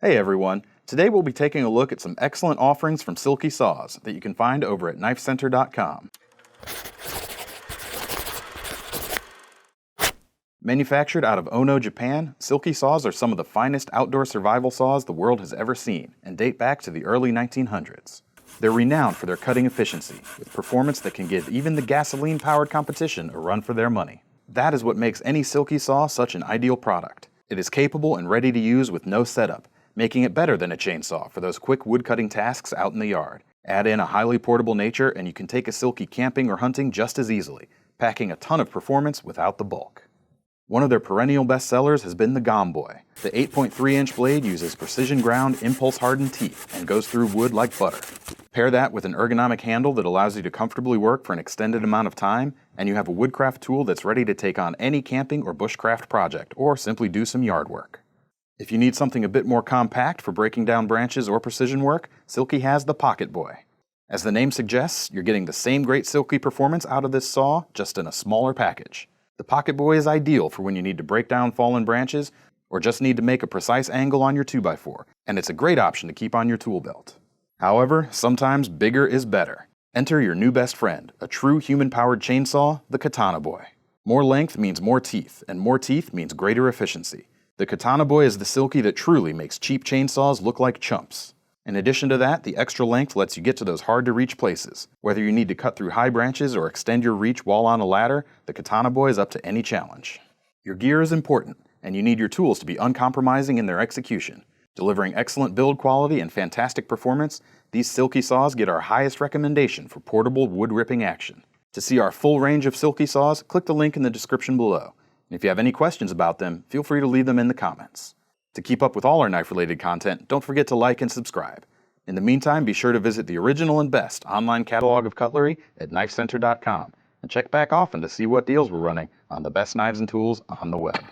Hey everyone, today we'll be taking a look at some excellent offerings from Silky Saws that you can find over at KnifeCenter.com. Manufactured out of Ono, Japan, Silky Saws are some of the finest outdoor survival saws the world has ever seen and date back to the early 1900s. They're renowned for their cutting efficiency, with performance that can give even the gasoline-powered competition a run for their money. That is what makes any Silky Saw such an ideal product. It is capable and ready to use with no setup, making it better than a chainsaw for those quick wood-cutting tasks out in the yard. Add in a highly portable nature and you can take a Silky camping or hunting just as easily, packing a ton of performance without the bulk. One of their perennial bestsellers has been the Gomboy. The 8.3-inch blade uses precision-ground, impulse-hardened teeth and goes through wood like butter. Pair that with an ergonomic handle that allows you to comfortably work for an extended amount of time, and you have a woodcraft tool that's ready to take on any camping or bushcraft project, or simply do some yard work. If you need something a bit more compact for breaking down branches or precision work, Silky has the Pocketboy. As the name suggests, you're getting the same great Silky performance out of this saw, just in a smaller package. The Pocketboy is ideal for when you need to break down fallen branches or just need to make a precise angle on your 2x4, and it's a great option to keep on your tool belt. However, sometimes bigger is better. Enter your new best friend, a true human-powered chainsaw, the Katana Boy. More length means more teeth, and more teeth means greater efficiency. The Katana Boy is the Silky that truly makes cheap chainsaws look like chumps. In addition to that, the extra length lets you get to those hard-to-reach places. Whether you need to cut through high branches or extend your reach while on a ladder, the Katana Boy is up to any challenge. Your gear is important, and you need your tools to be uncompromising in their execution. Delivering excellent build quality and fantastic performance, these Silky Saws get our highest recommendation for portable wood-ripping action. To see our full range of Silky Saws, click the link in the description below. And if you have any questions about them, feel free to leave them in the comments. To keep up with all our knife-related content, don't forget to like and subscribe. In the meantime, be sure to visit the original and best online catalog of cutlery at KnifeCenter.com and check back often to see what deals we're running on the best knives and tools on the web.